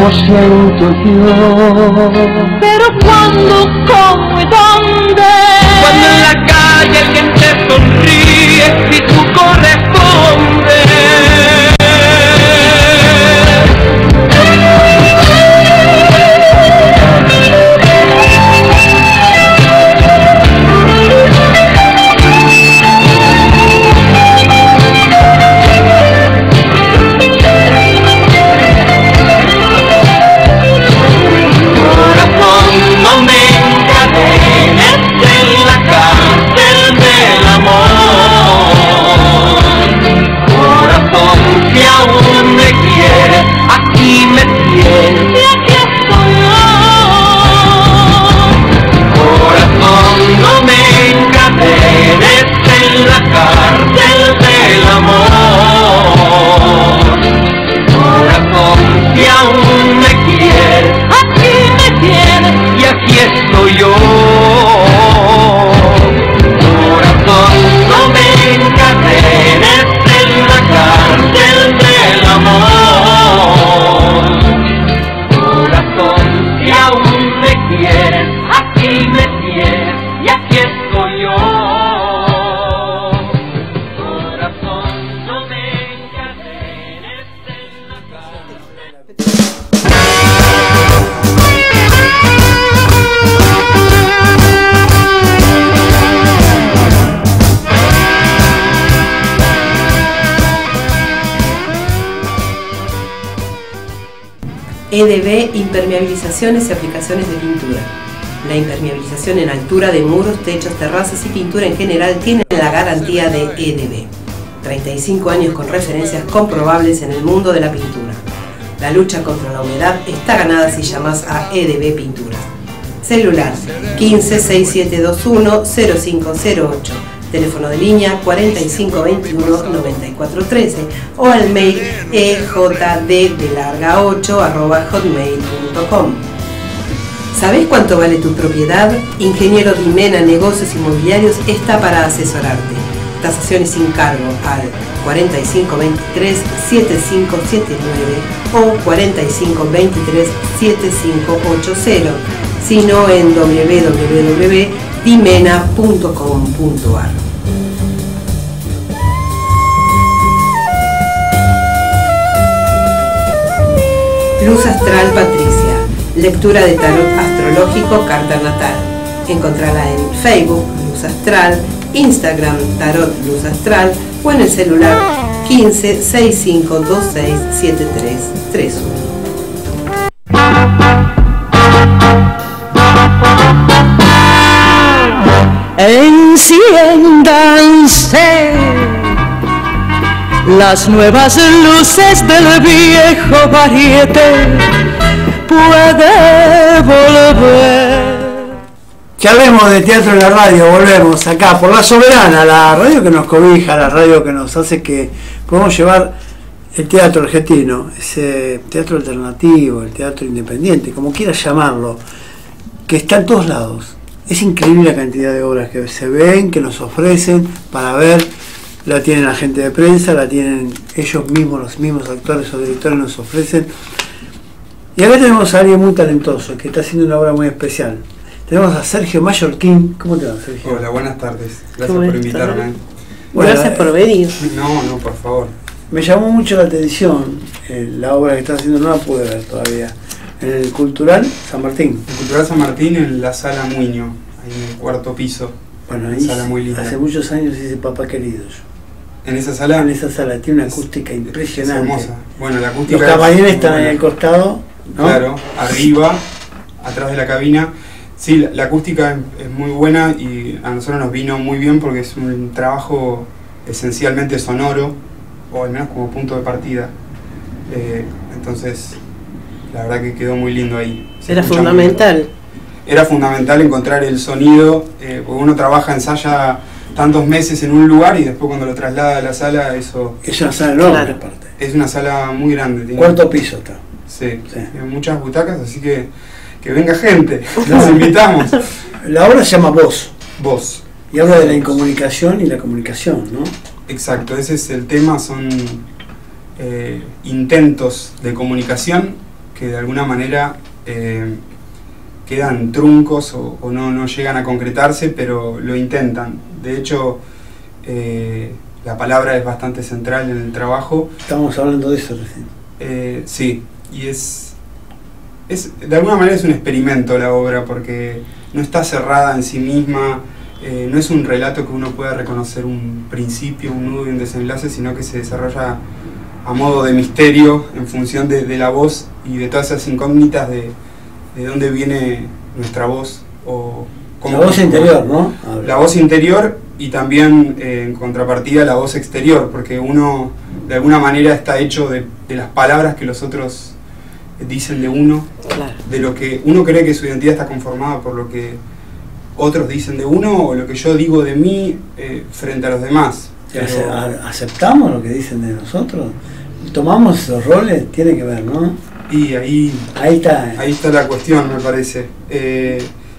como siento yo. Pero cuando, cómo y dónde. Cuando en la calle alguien te sonríe y tú correspondes. EDB, impermeabilizaciones y aplicaciones de pintura. La impermeabilización en altura de muros, techos, terrazas y pintura en general tiene la garantía de EDB. 35 años con referencias comprobables en el mundo de la pintura. La lucha contra la humedad está ganada si llamas a EDB Pinturas. Celular 15 6721 0508. Teléfono de línea 4521-9413 o al mail ejd8@hotmail.com. ¿Sabés cuánto vale tu propiedad? Ingeniero Dimena Negocios Inmobiliarios está para asesorarte. Tasaciones sin cargo al 4523-7579 o 4523-7580, sino en www.dimena.com.ar. Luz Astral Patricia, lectura de tarot astrológico, carta natal. Encontrala en Facebook, Luz Astral, Instagram, Tarot Luz Astral o en el celular 15 6526 7331. Enciéndanse las nuevas luces del viejo Varieté, puede volver. Charlemos de teatro en la radio, volvemos acá por La Soberana, la radio que nos cobija, la radio que nos hace que podamos llevar el teatro argentino, ese teatro alternativo, el teatro independiente, como quieras llamarlo, que está en todos lados. Es increíble la cantidad de obras que se ven, que nos ofrecen para ver. La tienen la gente de prensa, la tienen ellos mismos, los mismos actores o directores nos ofrecen. Y acá tenemos a alguien muy talentoso que está haciendo una obra muy especial. Tenemos a Sergio Mallorquín. ¿Cómo te va, Sergio? Hola, buenas tardes. Gracias por invitarme. Bueno, gracias por venir. No, por favor. Me llamó mucho la atención la obra que está haciendo, no la pude ver todavía. En el Cultural San Martín. El Cultural San Martín en la Sala Muño, ahí en el cuarto piso. Bueno, una ahí sala muy linda. Hace muchos años hice Papá Querido yo. ¿En esa sala? En esa sala, tiene una acústica impresionante. Es hermosa. Bueno, la acústica. Los camarines están ahí al costado, ¿no? Claro, arriba, atrás de la cabina. Sí, la acústica es muy buena y a nosotros nos vino muy bien porque es un trabajo esencialmente sonoro, o al menos como punto de partida. Entonces, la verdad que quedó muy lindo ahí. Era fundamental. Era fundamental encontrar el sonido, porque uno trabaja, ensaya tantos meses en un lugar y después cuando lo traslada a la sala, eso... Es una sala enorme, claro. aparte. Es una sala muy grande. Tiene, ¿Cuánto piso está? Sí, tiene muchas butacas, así que venga gente, los invitamos. La obra se llama Voz. Voz. Y habla de la incomunicación y la comunicación, ¿no? Exacto, ese es el tema, son intentos de comunicación que de alguna manera quedan truncos o no llegan a concretarse, pero lo intentan. De hecho, la palabra es bastante central en el trabajo. Estamos hablando de eso recién. Sí, y de alguna manera es un experimento la obra, porque no está cerrada en sí misma, no es un relato que uno pueda reconocer un principio, un nudo y un desenlace, sino que se desarrolla a modo de misterio en función de la voz y de todas esas incógnitas de dónde viene nuestra voz. O la voz interior, ¿no? La voz interior y también en contrapartida la voz exterior, porque uno de alguna manera está hecho de las palabras que los otros dicen de uno, Claro. de lo que uno cree que su identidad está conformada por lo que otros dicen de uno o lo que yo digo de mí frente a los demás. Pero ¿aceptamos lo que dicen de nosotros? ¿Tomamos esos roles? Tiene que ver, ¿no? y ahí está. está la cuestión, me parece.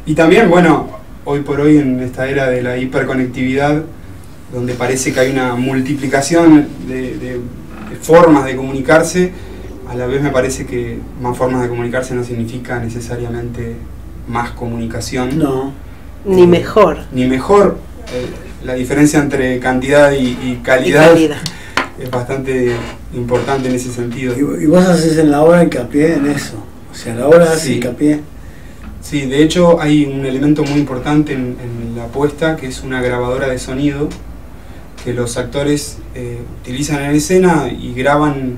Y también, bueno, hoy por hoy en esta era de la hiperconectividad, donde parece que hay una multiplicación de formas de comunicarse, a la vez me parece que más formas de comunicarse no significa necesariamente más comunicación. No. Ni mejor. Ni mejor. La diferencia entre cantidad y calidad, es bastante importante en ese sentido. Y vos haces en la obra hincapié en eso. O sea, la obra hace hincapié. Sí, de hecho hay un elemento muy importante en la puesta, que es una grabadora de sonido, que los actores utilizan en escena y graban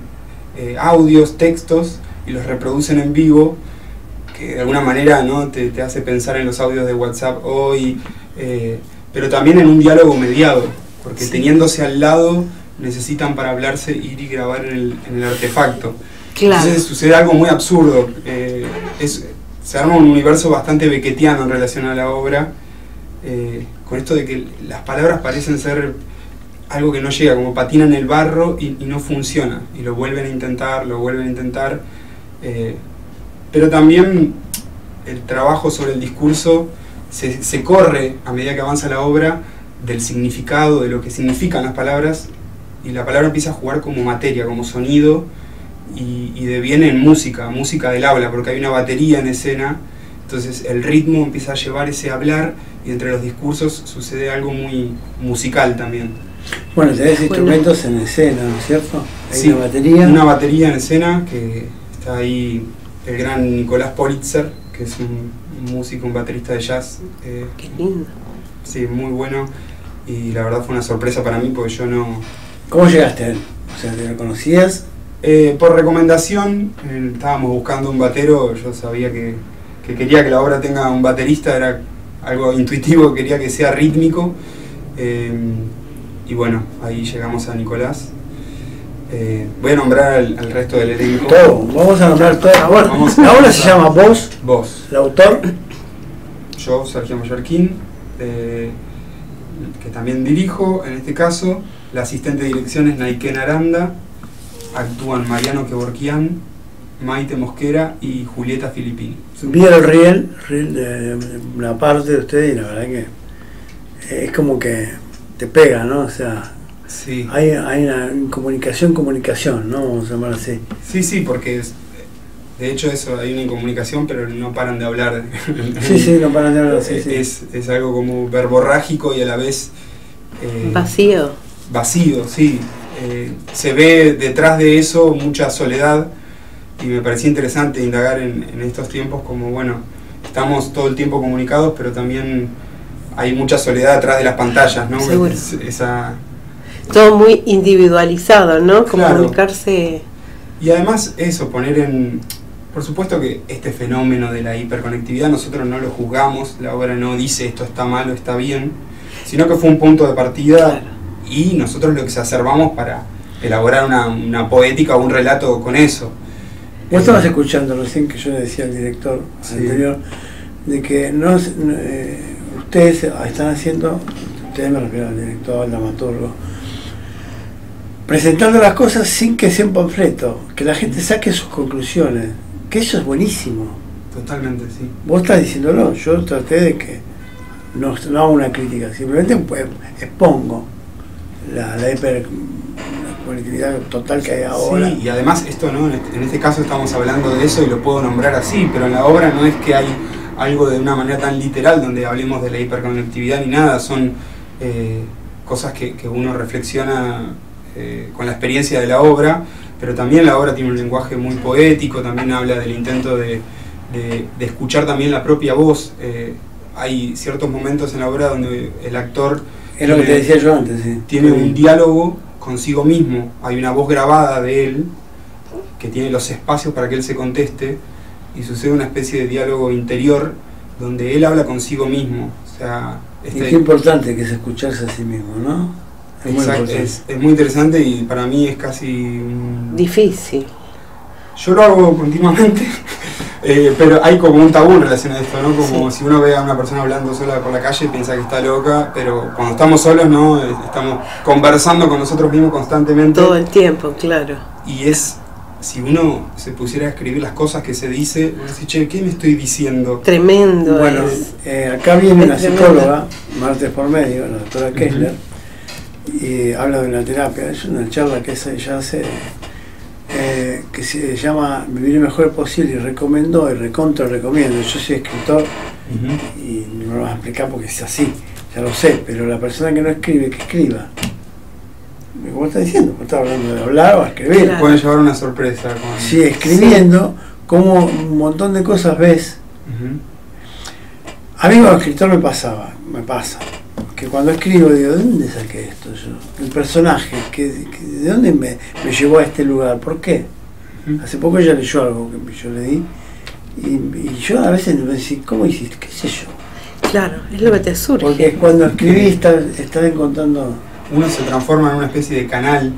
audios, textos, y los reproducen en vivo, que de alguna manera, ¿no?, te hace pensar en los audios de WhatsApp hoy, pero también en un diálogo mediado, porque teniéndose al lado necesitan para hablarse ir y grabar en el artefacto. Claro. Entonces sucede algo muy absurdo. Se arma un universo bastante beckettiano en relación a la obra, con esto de que las palabras parecen ser algo que no llega, como patina en el barro y no funciona, y lo vuelven a intentar, pero también el trabajo sobre el discurso se corre a medida que avanza la obra del significado, de lo que significan las palabras, y la palabra empieza a jugar como materia, como sonido, y deviene en música del habla, porque hay una batería en escena, entonces el ritmo empieza a llevar ese hablar, y entre los discursos sucede algo muy musical también. Bueno, tenés instrumentos en escena, ¿no es cierto? Hay Sí, una batería en escena, que está ahí el gran Nicolás Politzer, que es un músico, un baterista de jazz. Qué lindo. Sí, muy bueno, y la verdad fue una sorpresa para mí, porque yo no... ¿Cómo llegaste a él? O sea, ¿te lo conocías? Por recomendación, estábamos buscando un batero, yo sabía que quería que la obra tenga un baterista, era algo intuitivo, quería que sea rítmico, y bueno, ahí llegamos a Nicolás. Voy a nombrar al resto del elenco. Todo, vamos a nombrar todo. La obra se llama Vos, el autor. Yo, Sergio Mallorquín, que también dirijo en este caso. La asistente de dirección es Naiken Aranda. Actúan Mariano Kevorkian, Maite Mosquera y Julieta Filippini. Vi el riel de una parte de ustedes, y la verdad que es como que te pega, ¿no? O sea, sí. Hay una comunicación, ¿no? Vamos a llamar así. Sí, porque de hecho eso, hay una incomunicación, pero no paran de hablar. Sí, no paran de hablar, sí. Es algo como verborrágico y a la vez... Vacío, sí. Se ve detrás de eso mucha soledad, y me parecía interesante indagar en estos tiempos, como bueno, estamos todo el tiempo comunicados, pero también hay mucha soledad detrás de las pantallas, ¿no? Seguro. Todo muy individualizado, ¿no? Claro. Comunicarse. Y además eso, poner en... Por supuesto que este fenómeno de la hiperconectividad nosotros no lo juzgamos, la obra no dice esto está mal o está bien, sino que fue un punto de partida. Claro. Y nosotros lo exacerbamos para elaborar una poética o un relato con eso. Vos estabas escuchando recién que yo le decía al director anterior, de que ustedes están haciendo, ustedes me refiero al director, al dramaturgo, presentando las cosas sin que sea un panfleto, que la gente saque sus conclusiones, que eso es buenísimo. Totalmente, sí. Vos estás diciéndolo, yo traté de que no hago una crítica, simplemente expongo la conectividad total que hay ahora. Sí, y además esto, ¿no? En este caso estamos hablando de eso y lo puedo nombrar así, pero en la obra no es que hay algo de una manera tan literal donde hablemos de la hiperconectividad ni nada, son cosas que uno reflexiona con la experiencia de la obra, pero también la obra tiene un lenguaje muy poético, también habla del intento de escuchar también la propia voz. Hay ciertos momentos en la obra donde el actor Es lo que te decía yo antes, sí. Tiene un diálogo consigo mismo, hay una voz grabada de él que tiene los espacios para que él se conteste y sucede una especie de diálogo interior donde él habla consigo mismo. O sea, y qué importante que es escucharse a sí mismo, ¿no? Es muy exacto, importante. es muy interesante y para mí es casi... Difícil. Yo lo hago continuamente, pero hay como un tabú en relación a esto, ¿no? Como si uno ve a una persona hablando sola por la calle piensa que está loca, pero cuando estamos solos, ¿no? Estamos conversando con nosotros mismos constantemente. Todo el tiempo, claro. Y es, si uno se pusiera a escribir las cosas que se dice, uno dice, che, ¿qué me estoy diciendo? Tremendo. Bueno, acá viene una psicóloga, martes por medio, la doctora Kessler, y habla de una terapia. Es una charla que ella hace, que se llama Vivir lo mejor posible, y recomendó y recontra recomiendo. Yo soy escritor y no lo vas a explicar porque es así, ya lo sé, pero la persona que no escribe, que escriba. Como está diciendo, como está hablando de hablar o escribir. Claro. Puede llevar una sorpresa. Con... Sí, escribiendo, como un montón de cosas ves. A mí como escritor me pasa, que cuando escribo digo, ¿de dónde saqué esto yo? El personaje, ¿de dónde me llevó a este lugar? ¿Por qué? Hace poco ella leyó algo que yo leí y yo a veces me decía, ¿cómo hiciste? ¿Qué sé yo? Claro, es lo que te surge. Porque cuando escribí estás encontrando... Uno se transforma en una especie de canal,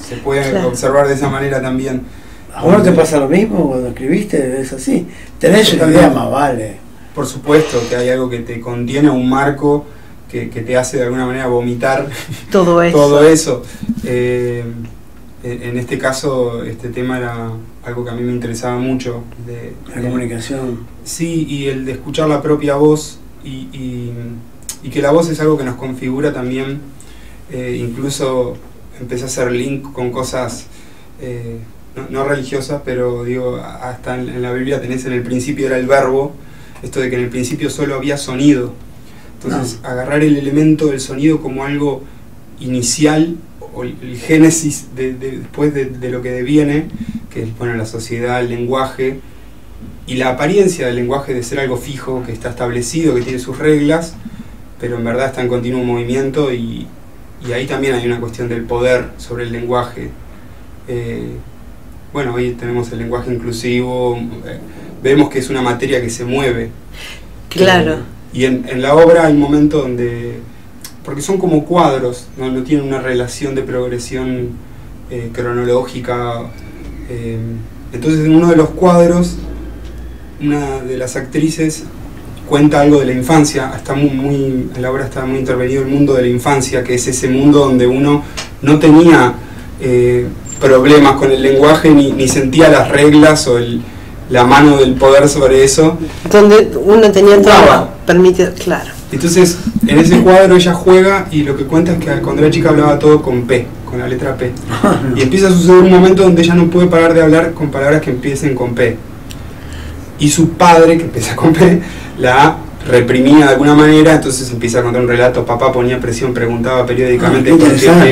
se puede observar de esa manera también. ¿A vos no te pasa lo mismo cuando escribiste? Es así. Tenés una idea más, vale. Por supuesto que hay algo que te contiene, un marco que te hace de alguna manera vomitar todo eso. Todo eso. En este caso, este tema era algo que a mí me interesaba mucho. La comunicación. Sí, y el de escuchar la propia voz y que la voz es algo que nos configura también. Incluso empecé a hacer link con cosas no religiosas, pero digo, hasta en la Biblia tenés en el principio era el verbo, esto de que en el principio solo había sonido. Entonces, agarrar el elemento del sonido como algo inicial, o el génesis después de lo que deviene, que es bueno, la sociedad, el lenguaje, y la apariencia del lenguaje de ser algo fijo, que está establecido, que tiene sus reglas, pero en verdad está en continuo movimiento y ahí también hay una cuestión del poder sobre el lenguaje. Bueno, hoy tenemos el lenguaje inclusivo, vemos que es una materia que se mueve. Claro. Y en la obra hay un momento donde, porque son como cuadros, no tienen una relación de progresión cronológica. Entonces en uno de los cuadros, una de las actrices cuenta algo de la infancia, en la obra está muy intervenido el mundo de la infancia, que es ese mundo donde uno no tenía problemas con el lenguaje ni sentía las reglas o la mano del poder sobre eso. Donde uno tenía todo permitido, claro. Entonces, en ese cuadro ella juega y lo que cuenta es que cuando era chica hablaba todo con P, con la letra P. Y empieza a suceder un momento donde ella no puede parar de hablar con palabras que empiecen con P. Y su padre, que empieza con P, la reprimía de alguna manera, entonces empieza a contar un relato. Papá ponía presión, preguntaba periódicamente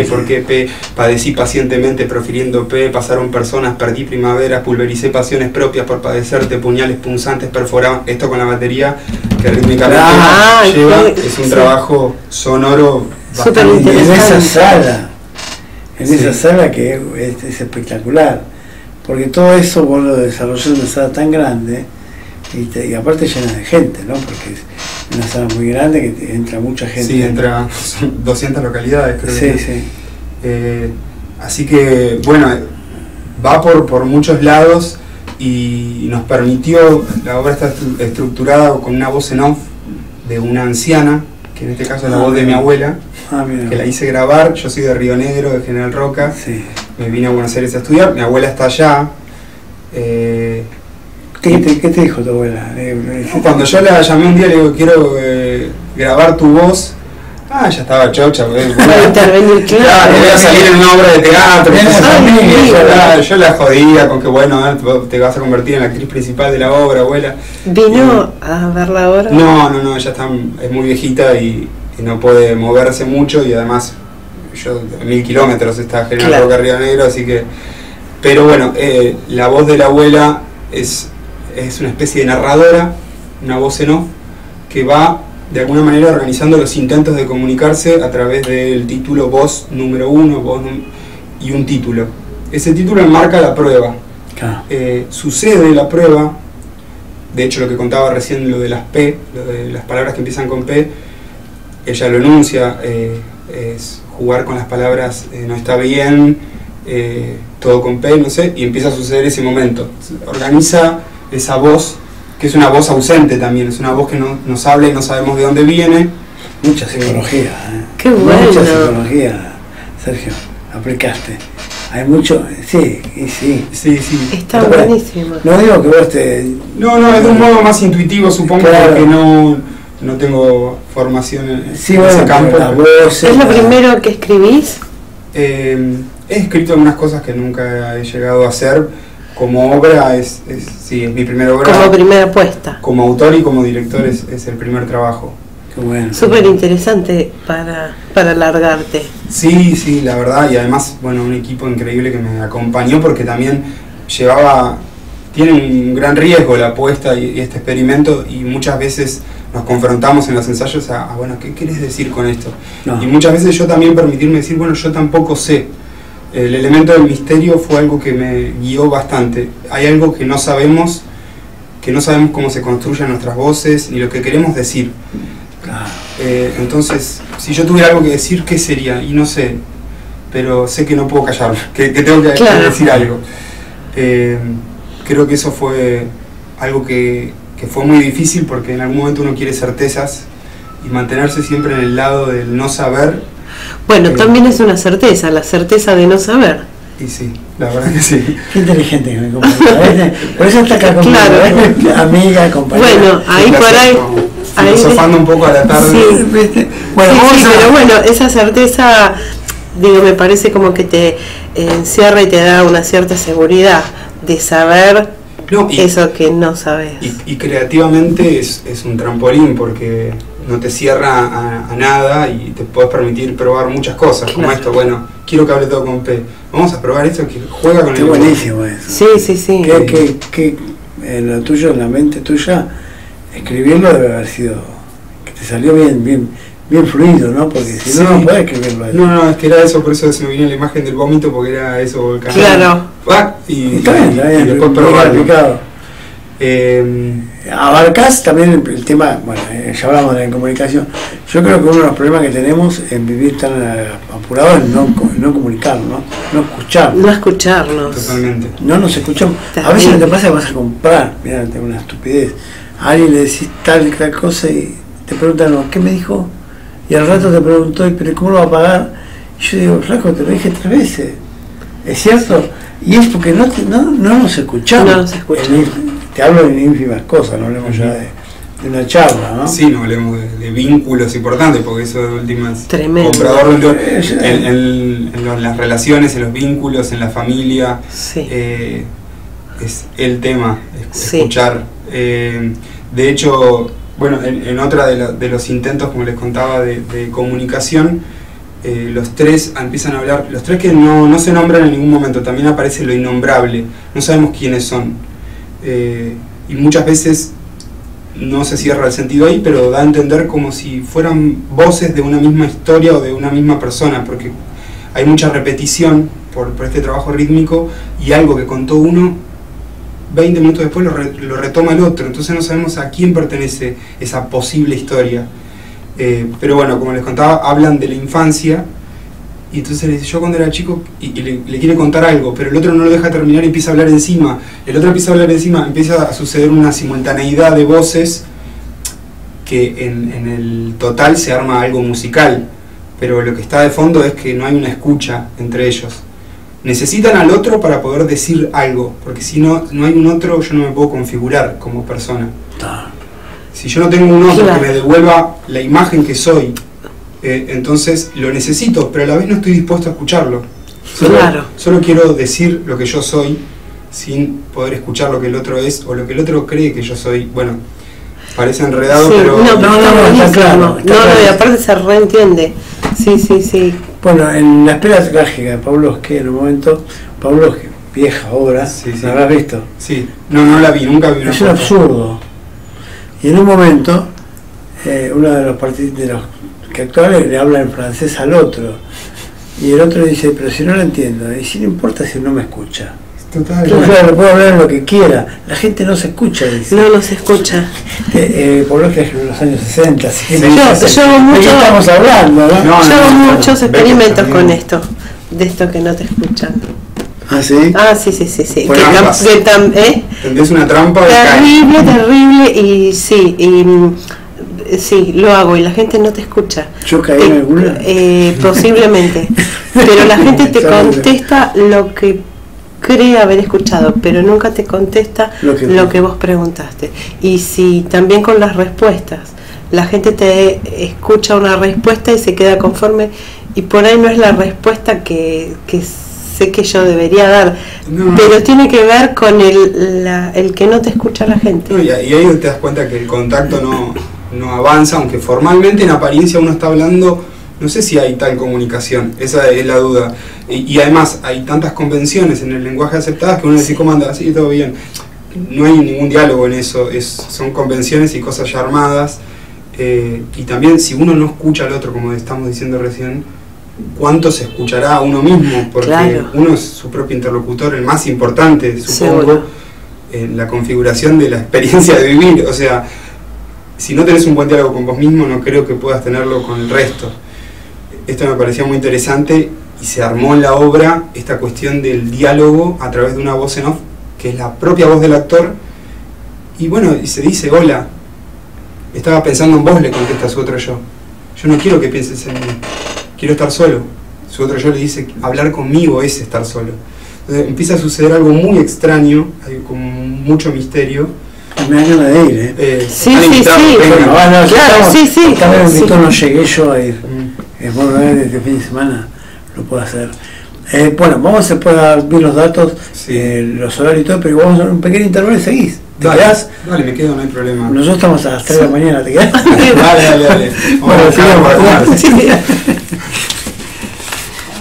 por qué P, padecí pacientemente profiriendo P, pasaron personas, perdí primaveras, pulvericé pasiones propias por padecerte, puñales punzantes perforaban. Esto con la batería que rítmicamente lleva, es un trabajo sonoro bastante interesante. En esa sala que es espectacular, porque todo eso vos lo desarrollás en una sala tan grande. Y aparte llena de gente, ¿no? Porque es una sala muy grande que entra mucha gente. Sí, son 200 localidades, creo. Sí. Así que, bueno, va por muchos lados y nos permitió, la obra está estructurada con una voz en off de una anciana, que en este caso es la voz de mi abuela, que la hice grabar. Yo soy de Río Negro, de General Roca, me vine a Buenos Aires a estudiar, mi abuela está allá. ¿Qué te dijo tu abuela? Cuando yo la llamé un día, le digo, quiero grabar tu voz. Ah, ya estaba chocha, Va a intervenir, claro. voy a salir en una obra de teatro. Yo la jodía con que, bueno, te vas a convertir en la actriz principal de la obra, abuela. ¿Vino a verla ahora? No, ella es muy viejita y no puede moverse mucho, y además yo 1000 kilómetros está General Claro. Roca, Río Negro, así que... Pero bueno, la voz de la abuela es una especie de narradora, una voz en off, que va de alguna manera organizando los intentos de comunicarse a través del título voz número 1, y un título. Ese título enmarca la prueba. Claro. Sucede la prueba, de hecho lo que contaba recién, lo de las P, lo de las palabras que empiezan con P, ella lo enuncia, es jugar con las palabras, no está bien, todo con P, no sé, y empieza a suceder ese momento. Organiza esa voz, que es una voz ausente también, es una voz que no nos habla y no sabemos de dónde viene. Mucha psicología, Qué bueno. Mucha psicología, Sergio, aplicaste. Hay mucho, sí, y sí. Sí. Está Pero, buenísimo. No digo que vos te... No, es de un modo más intuitivo, supongo, Claro. porque no tengo formación en Sí, ese campo. las voces, ¿Es lo la- primero que escribís? He escrito algunas cosas que nunca he llegado a hacer. Como obra, es mi primera obra. Como primera apuesta. Como autor y como director es el primer trabajo. Qué bueno. Súper interesante para largarte. Sí, la verdad, y además, bueno, un equipo increíble que me acompañó, porque también tiene un gran riesgo la apuesta y este experimento, y muchas veces nos confrontamos en los ensayos bueno, ¿qué querés decir con esto? No. Y muchas veces yo también permitirme decir, bueno, yo tampoco sé. El elemento del misterio fue algo que me guió bastante. Hay algo que no sabemos cómo se construyen nuestras voces, ni lo que queremos decir. Claro. Entonces, si yo tuviera algo que decir, ¿qué sería? Y no sé, pero sé que no puedo callar, que tengo que Claro. decir algo. Creo que eso fue algo que fue muy difícil, porque en algún momento uno quiere certezas, y mantenerse siempre en el lado del no saber. Bueno, también es una certeza, la certeza de no saber. Y sí, la verdad que sí. Qué inteligente que me compañera. Por eso está acá conmigo, Claro. amiga, compañera. Bueno, ahí por ahí... ahí Filosofando un poco a la tarde. Sí. Bueno, Sí, vamos a... pero bueno, esa certeza, digo, me parece como que te encierra y te da una cierta seguridad de saber No, eso que no sabes. Y creativamente es un trampolín, porque no te cierra a nada y te puedes permitir probar muchas cosas, como Claro. esto. Bueno, quiero que hable todo con P. Vamos a probar esto que juega con Qué el buenísimo eso. Sí. Que en lo tuyo, en la mente tuya, escribirlo debe haber sido, que te salió bien fluido, ¿no? Porque si Sí. no puedes escribirlo. No, es que era eso, por eso se me vino la imagen del vómito, porque era eso, volcán. Claro. Y Está bien, y después bien probarlo. aplicado. Abarcás también el tema, bueno, ya hablamos de la comunicación. Yo creo que uno de los problemas que tenemos en vivir tan apurados es no comunicar, no escuchar. No escucharnos. Totalmente. No nos escuchamos. A También. veces no te pasa que vas a comprar, mirá, tengo una estupidez. A alguien le decís tal cosa y te preguntan, no, ¿qué me dijo? Y al rato te preguntó, ¿pero cómo lo va a pagar? Y yo digo, flaco, te lo dije 3 veces. ¿Es cierto? Y es porque no nos escuchamos. No nos escuchamos. Te hablo de ínfimas cosas, no hablemos ya de una charla, ¿no? Sí, no hablemos de vínculos importantes, porque eso de última es Tremendo. comprador vendedor. En las relaciones, en los vínculos, en la familia, Sí. es el tema, Sí. escuchar. De hecho, bueno, en otra de los intentos, como les contaba, de comunicación, los tres empiezan a hablar, los tres que no se nombran en ningún momento, también aparece lo innombrable, no sabemos quiénes son. Y muchas veces no se cierra el sentido ahí, pero da a entender como si fueran voces de una misma historia o de una misma persona, porque hay mucha repetición por este trabajo rítmico, y algo que contó uno 20 minutos después lo retoma el otro, entonces no sabemos a quién pertenece esa posible historia. Pero bueno, como les contaba, hablan de la infancia, y entonces le dice, yo cuando era chico, y le quiere contar algo, pero el otro no lo deja terminar y empieza a hablar encima, el otro empieza a hablar encima, empieza a suceder una simultaneidad de voces que en el total se arma algo musical, pero lo que está de fondo es que no hay una escucha entre ellos. Necesitan al otro para poder decir algo, porque si no hay un otro, yo no me puedo configurar como persona. Si yo no tengo un otro Claro. que me devuelva la imagen que soy Entonces lo necesito, pero a la vez no estoy dispuesto a escucharlo. Claro. Solo quiero decir lo que yo soy sin poder escuchar lo que el otro es o lo que el otro cree que yo soy. Bueno, parece enredado, Sí, pero... no, está buenísimo. está claro, está claro. Y aparte se reentiende. Sí. Bueno, en La Espera Trágica de Pavlovsky, en un momento, Pavlovsky, vieja obra, Sí. ¿la habrás visto? Sí, no la vi, nunca vi una Es un foto. absurdo. Y en un momento, uno de los que actuales le habla en francés al otro. Y el otro le dice, pero si no lo entiendo, y si no importa si no me escucha. Total. Yo puedo hablar lo que quiera, la gente no se escucha, dice. No nos escucha. Pavlovsky es en los años 60, así que Sí, no sé yo hago de mucho- qué estamos hablando, ¿no? No, Yo hago muchos Becker experimentos también. con esto, de esto que no te escuchan. ¿Ah, sí? Ah, sí. Bueno, ambas. Tendés una trampa y caes. Terrible, y sí, sí, lo hago y la gente no te escucha. ¿Yo caí en alguna? Posiblemente, pero la gente te Seguro. contesta lo que cree haber escuchado, pero nunca te contesta Lo que- vos preguntaste. Y si también con las respuestas, la gente te escucha una respuesta y se queda conforme, y por ahí no es la respuesta que sé que yo debería dar, No. pero tiene que ver con el que no te escucha la gente. No, y ahí te das cuenta que el contacto no avanza, aunque formalmente en apariencia uno está hablando, no sé si hay tal comunicación, esa es la duda. Y además hay tantas convenciones en el lenguaje aceptadas que uno dice, ¿cómo anda? Sí, todo bien. No hay ningún diálogo en eso, son convenciones y cosas ya armadas. Y también si uno no escucha al otro, como estamos diciendo recién, ¿cuánto se escuchará a uno mismo? Porque Claro. uno es su propio interlocutor, el más importante, supongo, Seguro. en la configuración de la experiencia de vivir. O sea, si no tenés un buen diálogo con vos mismo, no creo que puedas tenerlo con el resto. Esto me pareció muy interesante y se armó en la obra esta cuestión del diálogo a través de una voz en off, que es la propia voz del actor. Y bueno, y se dice, hola, estaba pensando en vos, le contesta su otro yo. Yo no quiero que pienses en mí, quiero estar solo. Su otro yo le dice, hablar conmigo es estar solo. Entonces empieza a suceder algo muy extraño, hay como mucho misterio. Me da ganas de ir, Sí, han sí, invitado, sí. vengan. Bueno, bueno, Claro, sí. También me invitó, Sí. no llegué yo a ir. Bueno, este fin de semana lo puedo hacer. Bueno, vamos después a ver los datos, Sí. los horarios y todo, pero vamos a hacer un pequeño intervalo y seguís. ¿Te Dale, quedás? dale, me quedo, no hay problema. Nosotros estamos a las 3 de la mañana, ¿te quedás? Dale. Bueno, Vamos, sigamos.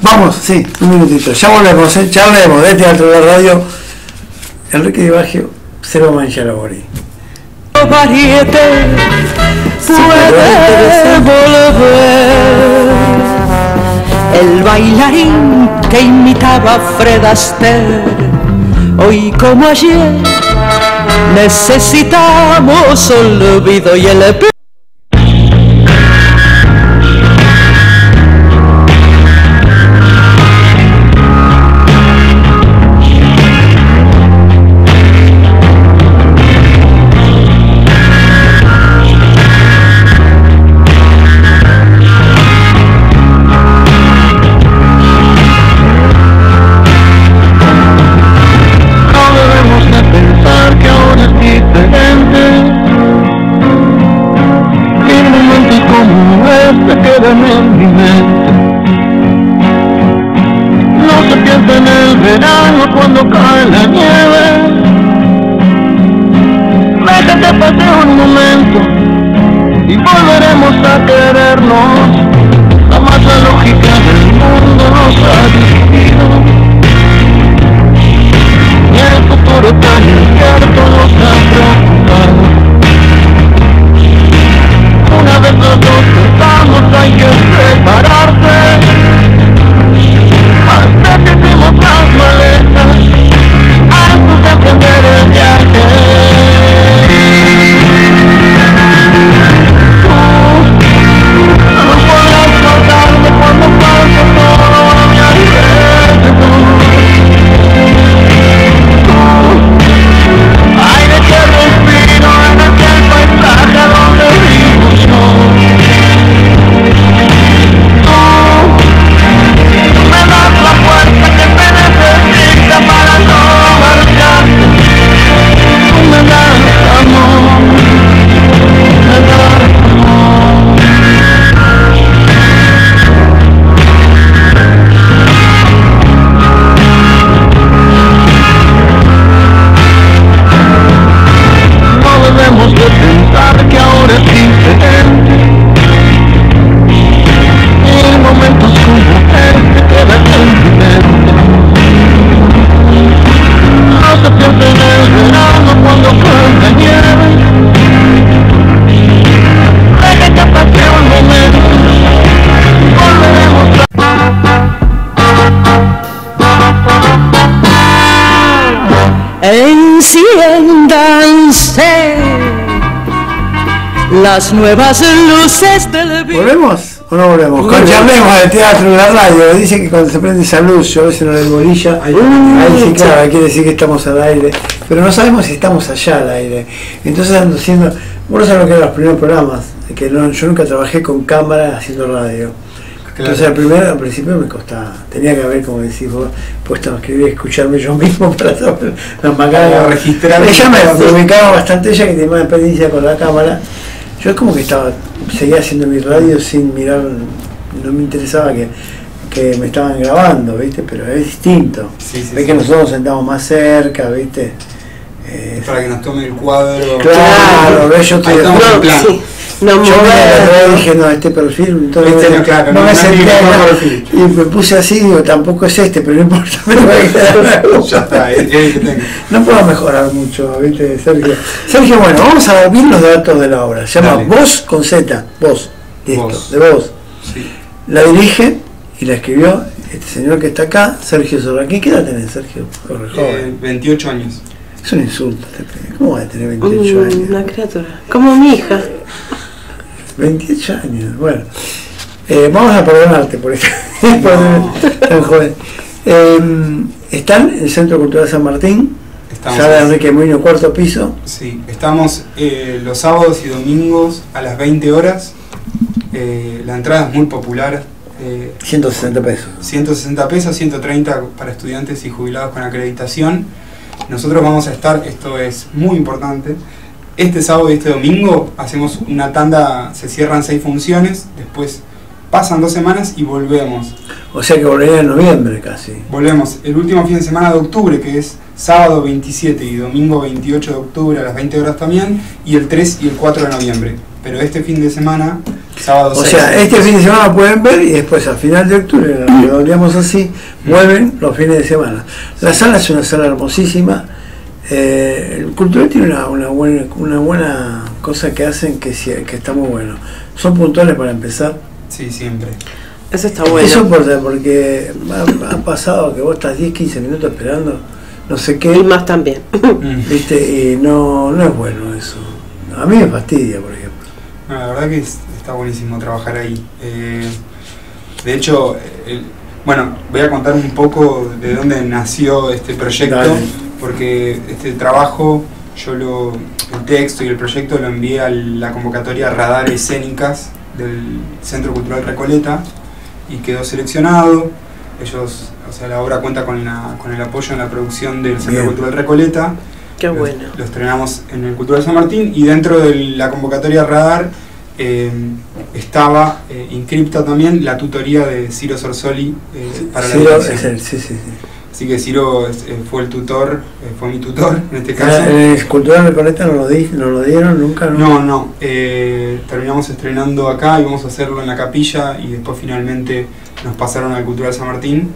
Vamos, sí, un minutito. Ya volvemos, charlemos de Teatro de la Radio. Enrique Di Baggio, Cero Mangiarabori. Variete puede volver. El bailarín que imitaba a Fred Astaire, hoy como ayer necesitamos olvido y el No debemos de pensar que ahora es diferente. Y momentos como este quedan en mi mente. No se piensa en el verano cuando cae la nieve. Deja que pase un momento y volveremos a querernos. Jamás la lógica del mundo nos ha dividido. Y el futuro tan incierto nos ha preocupado. Una vez los dos pensamos hay que separarse. Hasta que hicimos las maletas antes de emprender el viaje. Tú no podrás faltarme cuando sé las nuevas luces del viento. ¿Volvemos o no volvemos? Charlemos de teatro en la radio. Dice que cuando se prende esa luz, yo a veces no le doy bolilla, ahí sí, claro, quiere decir que estamos al aire, pero no sabemos si estamos allá al aire. Entonces ando haciendo, vos no sabés lo que eran los primeros programas, que no, yo nunca trabajé con cámara haciendo radio. Claro. Entonces al principio me costaba, tenía que haber, como decís vos, puesto a escribir, escucharme yo mismo para saber las macanas, registrar. Ella me ubicaba bastante, ella que tenía más experiencia con la cámara. Yo es como que seguía haciendo mi radio sin mirar, no me interesaba que me estaban grabando, ¿viste? Pero es distinto. Sí, Ves que nosotros nos sentamos más cerca, ¿viste? Para que nos tome el cuadro. Claro, ¿ves? Yo estoy yo dije, no, este perfil, entonces no me senté y me puse así, digo, tampoco es pero no importa, me voy a quedar. Ya está, es el que tengo. No puedo mejorar mucho, ¿viste, Sergio? Sergio, bueno, vamos a dar bien los datos de la obra. Se llama Voz con Z, Voz, listo, Voz. De Voz. Sí. La dirige y la escribió este señor que está acá, Sergio Sorraquín. ¿Qué edad tenés, Sergio? 28 años. Es un insulto, ¿cómo va a tener 28 años? Una criatura, como mi hija. 28 años, bueno. Vamos a perdonarte por esto, tan joven. Están en el Centro Cultural San Martín, sala Enrique Moino, cuarto piso. Sí, estamos los sábados y domingos a las 20 horas. La entrada es muy popular. 160 pesos. 160 pesos, 130 para estudiantes y jubilados con acreditación. Nosotros vamos a estar, esto es muy importante, este sábado y este domingo hacemos una tanda, se cierran 6 funciones, después pasan 2 semanas y volvemos. O sea que volvería en noviembre casi. Volvemos el último fin de semana de octubre, que es sábado 27 y domingo 28 de octubre a las 20 horas también, y el 3 y el 4 de noviembre. Pero este fin de semana, sábado 6. O sea, este fin de semana pueden ver y después al final de octubre, lo redondeamos así, vuelven los fines de semana. La sala es una sala hermosísima. El Cultural tiene una buena cosa que hacen que está muy bueno. Son puntuales para empezar. Sí, siempre. Eso está bueno. Eso porque ha pasado que vos estás 10-15 minutos esperando no sé qué. Y más también. ¿Viste? Y no es bueno eso. A mí me fastidia, por ejemplo. No, la verdad que está buenísimo trabajar ahí. De hecho, bueno, voy a contar un poco de dónde nació este proyecto. Dale. Porque este trabajo, el texto y el proyecto lo envié a la convocatoria Radar Escénicas del Centro Cultural Recoleta y quedó seleccionado. Ellos, o sea, la obra cuenta con el apoyo en la producción del Centro Cultural Recoleta. Qué bueno. Lo estrenamos en el Cultural San Martín y dentro de la convocatoria Radar estaba inscripta también la tutoría de Ciro Sorsoli para la dirección. Sí. Así que Ciro fue el tutor, fue mi tutor en este caso. ¿El Cultural Recoleta no lo dieron nunca? No. Terminamos estrenando acá y vamos a hacerlo en la capilla y después finalmente nos pasaron al Cultural San Martín.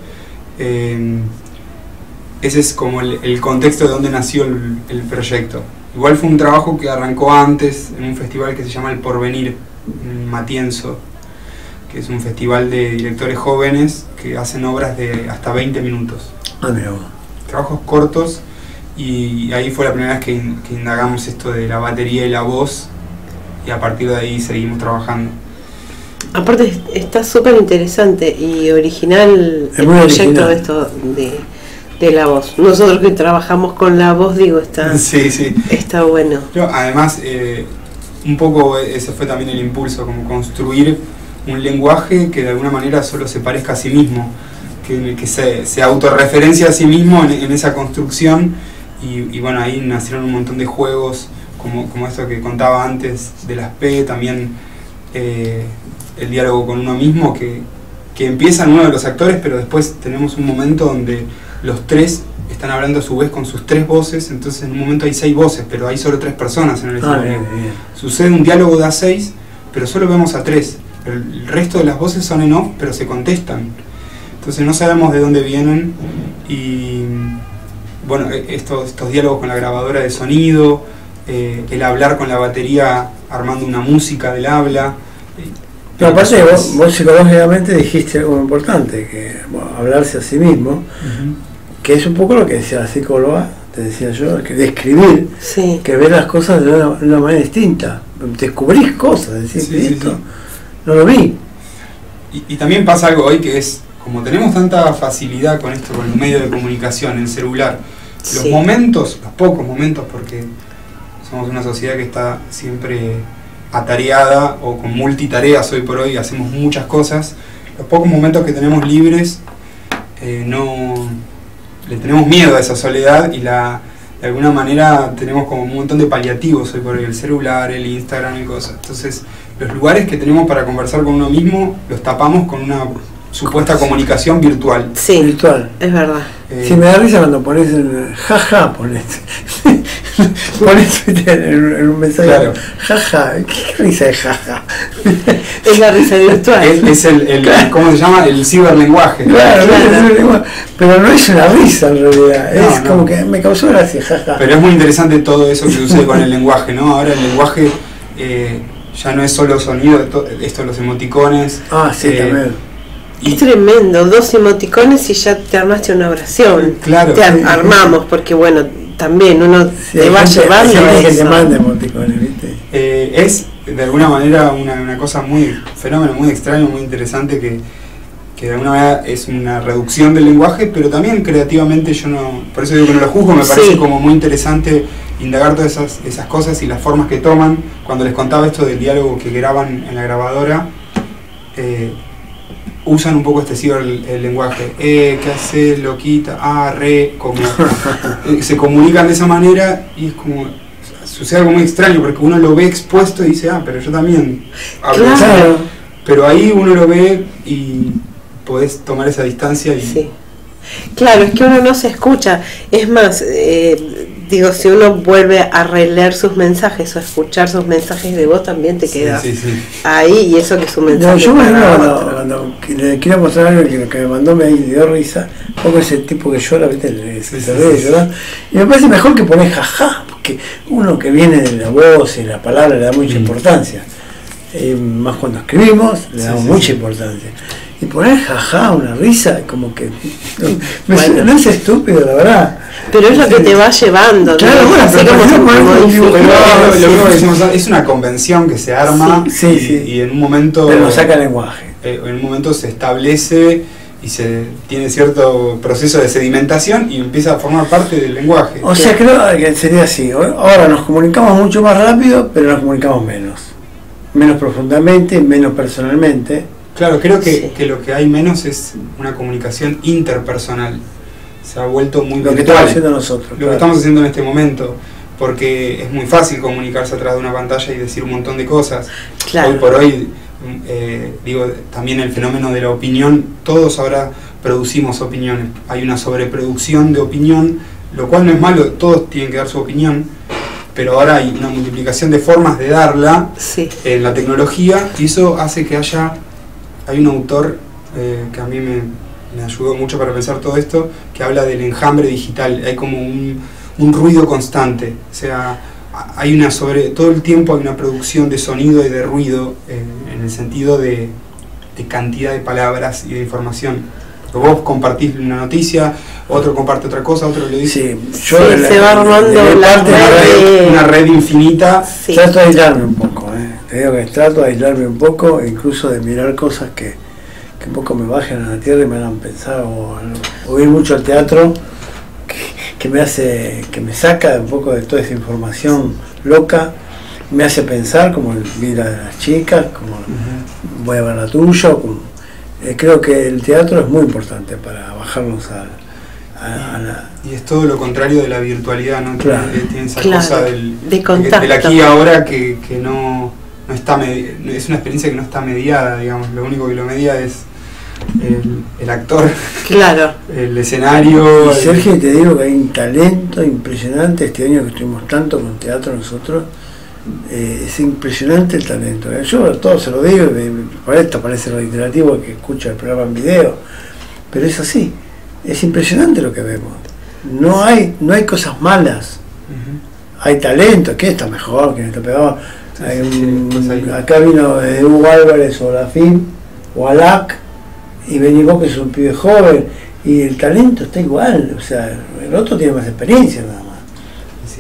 Ese es como el contexto de donde nació el proyecto. Igual fue un trabajo que arrancó antes en un festival que se llama El Porvenir, en Matienzo, que es un festival de directores jóvenes que hacen obras de hasta 20 minutos. Trabajos cortos, y ahí fue la primera vez que indagamos esto de la batería y la voz, y a partir de ahí seguimos trabajando. Aparte está súper interesante y original el proyecto de esto de la voz. Nosotros que trabajamos con la voz, digo, está bueno. Además, un poco ese fue también el impulso, como construir un lenguaje que de alguna manera solo se parezca a sí mismo, que se autorreferencia a sí mismo en esa construcción, y bueno, ahí nacieron un montón de juegos como esto que contaba antes de las P, también el diálogo con uno mismo que empieza en uno de los actores, pero después tenemos un momento donde los 3 están hablando a su vez con sus 3 voces, entonces en un momento hay 6 voces, pero hay solo 3 personas en el escenario. Bien. Sucede un diálogo de A6, pero solo vemos a 3. El resto de las voces son en off, pero se contestan. Entonces no sabemos de dónde vienen, y bueno, estos diálogos con la grabadora de sonido, el hablar con la batería armando una música del habla. Pero aparte vos psicológicamente dijiste algo importante, que hablarse a sí mismo, que es un poco lo que decía la psicóloga, te decía yo, que de escribir, Sí. que ver las cosas de una manera distinta. Descubrís cosas, decís, Sí, sí, esto sí. no lo vi. Y también pasa algo hoy que es, como tenemos tanta facilidad con esto, con el medio de comunicación, el celular, los Sí. momentos, los pocos momentos, porque somos una sociedad que está siempre atareada o con multitareas hoy por hoy, hacemos muchas cosas, los pocos momentos que tenemos libres, no le tenemos miedo a esa soledad y de alguna manera tenemos como un montón de paliativos hoy por hoy, el celular, el Instagram y cosas. Entonces, los lugares que tenemos para conversar con uno mismo los tapamos con una supuesta comunicación virtual. Sí, Virtual. es verdad. Si me da risa cuando pones jaja, pones en un mensaje, Claro. jaja, ¿qué risa de jaja? Es la risa virtual. Es ¿cómo se llama? El ciberlenguaje. Claro, Claro. pero no es una risa en realidad, No, es no. como que me causó gracia, jaja. Pero es muy interesante todo eso que sucede con el lenguaje, ¿no? Ahora el lenguaje ya no es solo sonido, esto los emoticones. Ah, sí, también. Es tremendo, 2 emoticones y ya te armaste una oración. Claro. Te armamos, porque bueno, también uno Sí, te va llevando a que te eso. manda emoticones, ¿viste? Es de alguna manera una cosa fenómeno muy extraño, muy interesante que de alguna manera es una reducción del lenguaje, pero también creativamente por eso digo que no lo juzgo, me parece Sí. como muy interesante indagar todas esas cosas y las formas que toman. Cuando les contaba esto del diálogo que graban en la grabadora, usan un poco el lenguaje, ¿qué hace, loquita? Ah, re, como se comunican de esa manera y es como, sucede algo muy extraño porque uno lo ve expuesto y dice, pero yo también hablo así. Claro. Pero ahí uno lo ve y podés tomar esa distancia y Sí. Claro, es que uno no se escucha. Es más, digo, si uno vuelve a releer sus mensajes o escuchar sus mensajes de voz, también te quedas sí. ahí y eso que es un mensaje. No, yo por ejemplo, para otro. cuando le quiero mostrar algo que me mandó, me dio risa, un poco ese tipo que llora, ¿viste? Se ríe de llorar. Y me parece mejor que poner jaja, porque uno que viene de la voz y la palabra le da mucha importancia. Más cuando escribimos, le damos mucha importancia. Y poner jaja, una risa, como que no es estúpido, la verdad. Pero es lo que te va llevando. Claro, ¿no? bueno, Así pero como por ejemplo, como un dibujo, difuminado. lo que decimos, es una convención que se arma Sí. y en un momento Pero lo saca el lenguaje. en un momento se establece y se tiene cierto proceso de sedimentación y empieza a formar parte del lenguaje. O sea, creo que sería así. Ahora nos comunicamos mucho más rápido, pero nos comunicamos menos. Menos profundamente, menos personalmente. Claro, creo que lo que hay menos es una comunicación interpersonal. Se ha vuelto muy Lo que virtual. estamos haciendo nosotros. Lo claro. que estamos haciendo en este momento, porque es muy fácil comunicarse a través de una pantalla y decir un montón de cosas. Claro. Hoy por hoy, también el fenómeno de la opinión, todos ahora producimos opiniones, hay una sobreproducción de opinión, lo cual no es malo, todos tienen que dar su opinión, pero ahora hay una multiplicación de formas de darla Sí. en la tecnología y eso hace que hay un autor que a mí me ayudó mucho para pensar todo esto, que habla del enjambre digital, hay como un ruido constante, o sea, hay todo el tiempo hay una producción de sonido y de ruido en el sentido de cantidad de palabras y de información. Vos compartís una noticia, otro comparte otra cosa, otro le dice. Sí, yo Sí, se va armando de mi la parte, red. Una red infinita. Sí. trato de aislarme un poco, te digo que trato de aislarme un poco, incluso de mirar cosas que un poco me bajen a la tierra y me hagan pensar, o ir mucho al teatro, que me saca un poco de toda esa información loca, me hace pensar, como ir a las chicas, como voy a ver la tuya, creo que el teatro es muy importante para bajarnos a la... Y es todo lo contrario de la virtualidad, ¿no? Claro. Tiene esa Claro, cosa de contacto. del aquí y ahora que no está es una experiencia que no está mediada, digamos. Lo único que lo media es el actor, Claro. el escenario. Y Sergio, te digo que hay un talento impresionante, este año que estuvimos tanto con teatro nosotros, es impresionante el talento. Yo a todos se lo digo, por esto parece reiterativo que escucha el programa en video, pero es así, es impresionante lo que vemos. No hay cosas malas, hay talento, quién está mejor, quién está peor. Acá vino Hugo Álvarez o Lafín o Alac, y vení vos que sos un pibe joven, y el talento está igual, o sea, el otro tiene más experiencia nada más.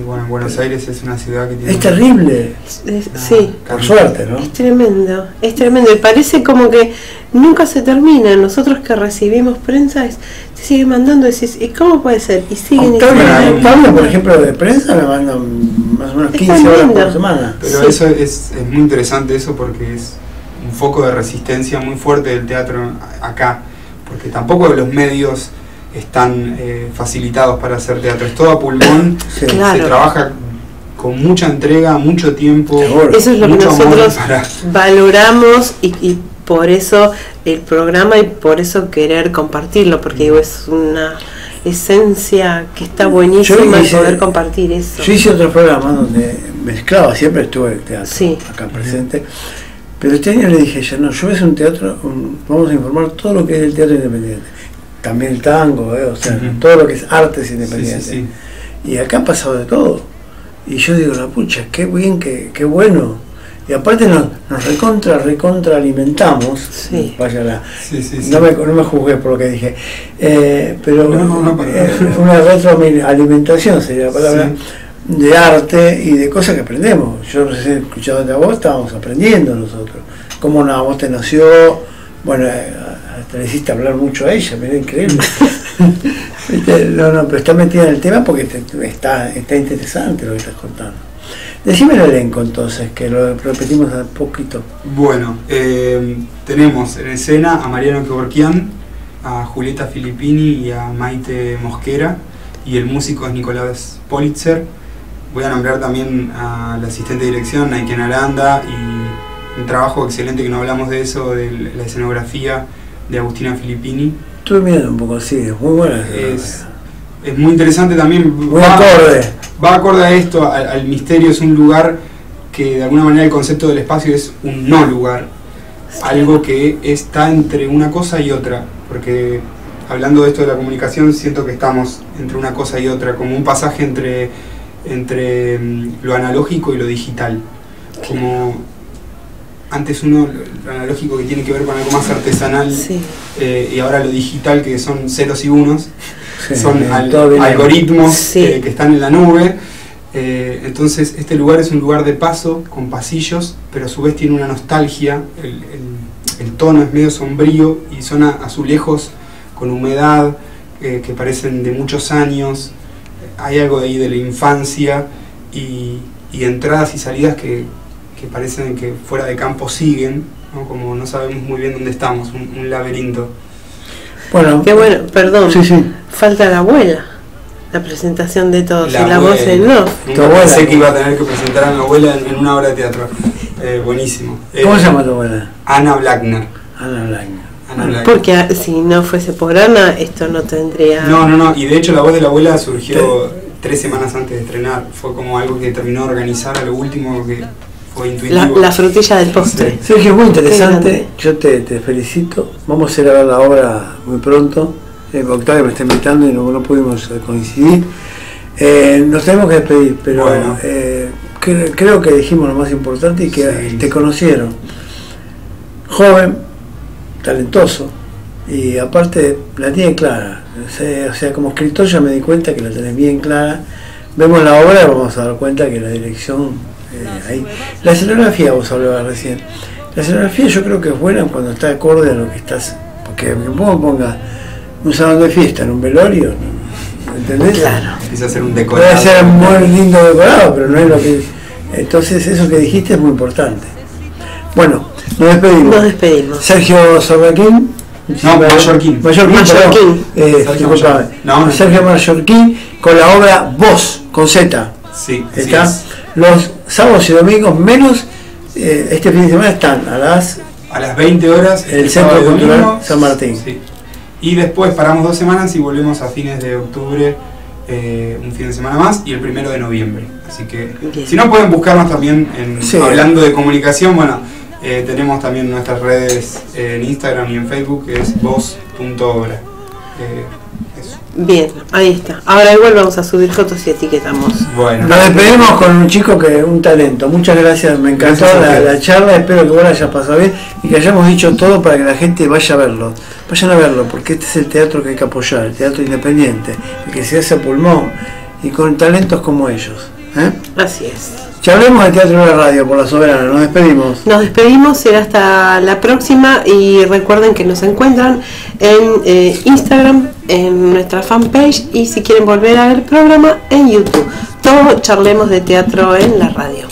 Sí, bueno, Buenos Aires es una ciudad que tiene... Es terrible. Sí. Por suerte, ¿no? Es tremendo, es tremendo. Y parece como que nunca se termina. Nosotros que recibimos prensa, te siguen mandando, decís, ¿y cómo puede ser? Y siguen Octavio, por ejemplo, de prensa me mandan más o menos 15 horas por semana. Pero eso es muy interesante eso porque es un foco de resistencia muy fuerte del teatro acá. Porque tampoco los medios están facilitados para hacer teatro. Es todo a pulmón, Sí. Claro. se trabaja con mucha entrega, mucho tiempo. Eso es lo que mucho amor nosotros para... valoramos y por eso el programa y por eso querer compartirlo, porque digo, es una esencia que está buenísima Yo hice- poder compartir eso. Yo hice otros programas donde mezclaba, siempre estuve en el teatro, Sí. acá presente. Pero este año le dije ya, no, yo voy a hacer un teatro, vamos a informar todo lo que es el teatro independiente. También el tango, o sea, todo lo que es artes independientes. Sí. Y acá ha pasado de todo. Y yo digo, la pucha, qué bien, qué bueno. Y aparte nos recontra alimentamos. Sí. Vaya la, Sí. no me juzgué por lo que dije. Pero No, para nada. una retroalimentación sería la palabra. Sí. De arte y de cosas que aprendemos. Yo recién escuchando a vos, estábamos aprendiendo nosotros. Cómo una voz te nació, bueno, hasta le hiciste hablar mucho a ella, mira, increíble. No, pero está metida en el tema porque está interesante lo que estás contando. Decime el elenco entonces, que lo repetimos un poquito. Bueno, tenemos en escena a Mariano Kevorkian, a Julieta Filippini y a Maite Mosquera, y el músico es Nicolás Politzer. Voy a nombrar también al asistente de dirección, Naiken Aranda, y un trabajo excelente que no hablamos de eso, de la escenografía de Agustina Filippini. Estuve mirando un poco así, es muy buena. Es muy interesante también. Muy acorde. Va acorde a esto, al misterio. Es un lugar que de alguna manera el concepto del espacio es un no lugar, algo que está entre una cosa y otra, porque hablando de esto de la comunicación siento que estamos entre una cosa y otra, como un pasaje entre lo analógico y lo digital. Como antes lo analógico que tiene que ver con algo más artesanal, Sí. Y ahora lo digital que son ceros y unos, Sí, son todo bien. algoritmos Sí. que están en la nube. Entonces este lugar es un lugar de paso con pasillos, pero a su vez tiene una nostalgia. El tono es medio sombrío y son azulejos con humedad que parecen de muchos años. Hay algo de ahí de la infancia y entradas y salidas que parecen que fuera de campo siguen, ¿no? Como no sabemos muy bien dónde estamos, un laberinto. Bueno, Qué bueno, perdón, Sí. falta la abuela, la presentación de todos, y la abuela. voz en off. Nunca abuela. pensé que iba a tener que presentar a mi abuela en una obra de teatro. Buenísimo. ¿Cómo se llama tu abuela? Ana Blackner. Ana Blanca. Ana Blackner. Porque si no fuese por Ana, esto no tendría... No, y de hecho la voz de la abuela surgió 3 semanas antes de estrenar. Fue como algo que terminó de organizar a lo último, que fue intuitivo. la frutilla del postre. Sergio, muy interesante, Qué yo te felicito. Vamos a ir a ver la obra muy pronto. Octavio me está invitando y no pudimos coincidir. Nos tenemos que despedir, pero Bueno. creo que dijimos lo más importante y que Sí. te conocieron. Joven, talentoso y aparte la tiene clara. O sea, como escritor ya me di cuenta que la tenés bien clara. Vemos la obra y vamos a dar cuenta que la dirección ahí. La escenografía, vos hablabas recién. La escenografía yo creo que es buena cuando está acorde a lo que estás. Porque me ponga un salón de fiesta en un velorio, ¿entendés? Claro. Empieza a ser un decorado. Puede ser muy lindo decorado, pero no es lo que. Entonces eso que dijiste es muy importante. Bueno, nos despedimos. Nos despedimos. Sergio Sorraquín. No, Mallorquín. Mallorquín. Disculpame. No. Sergio Mallorquín con la obra Voz, con Z. Sí, ¿Está? sí es. Los sábados y domingos menos este fin de semana están a las A las 20 horas. El sábado Centro y Cultural domingo. San Martín. Sí. Y después paramos 2 semanas y volvemos a fines de octubre, un fin de semana más, y el 1 de noviembre. Así que, Bien. si no, pueden buscarnos también en Sí. hablando de comunicación. Bueno, tenemos también nuestras redes en Instagram y en Facebook, que es voz.obra. Eso. Bien, ahí está. Ahora igual vamos a subir fotos y etiquetamos. Bueno. Nos despedimos con un chico que un talento. Muchas gracias, me encantó Gracias a ustedes. la charla. Espero que vos la hayas pasado bien y que hayamos dicho todo para que la gente vaya a verlo. Vayan a verlo, porque este es el teatro que hay que apoyar, el teatro independiente, el que se hace a pulmón y con talentos como ellos. Así es. Charlemos de Teatro de la Radio por La Soberana. Nos despedimos. Nos despedimos, será hasta la próxima y recuerden que nos encuentran en Instagram, en nuestra fanpage y si quieren volver a ver el programa en YouTube. Todos Charlemos de Teatro en la Radio.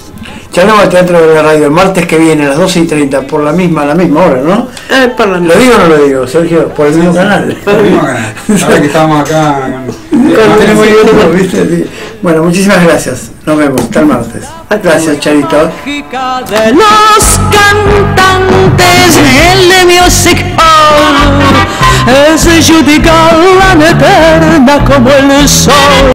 Charlemos de Teatro de la Radio el martes que viene a las 12:30 por la misma hora, ¿no? Por la ¿Lo digo o no lo digo, Sergio? Por el mismo canal. Por el mismo canal. Ahora que estábamos acá tenemos YouTube, ¿viste? Sí. Bueno, muchísimas gracias. Nos vemos. Hasta el martes. Gracias, Charito. De los cantantes, el de Music Hall es Judy Garland eterna como el sol.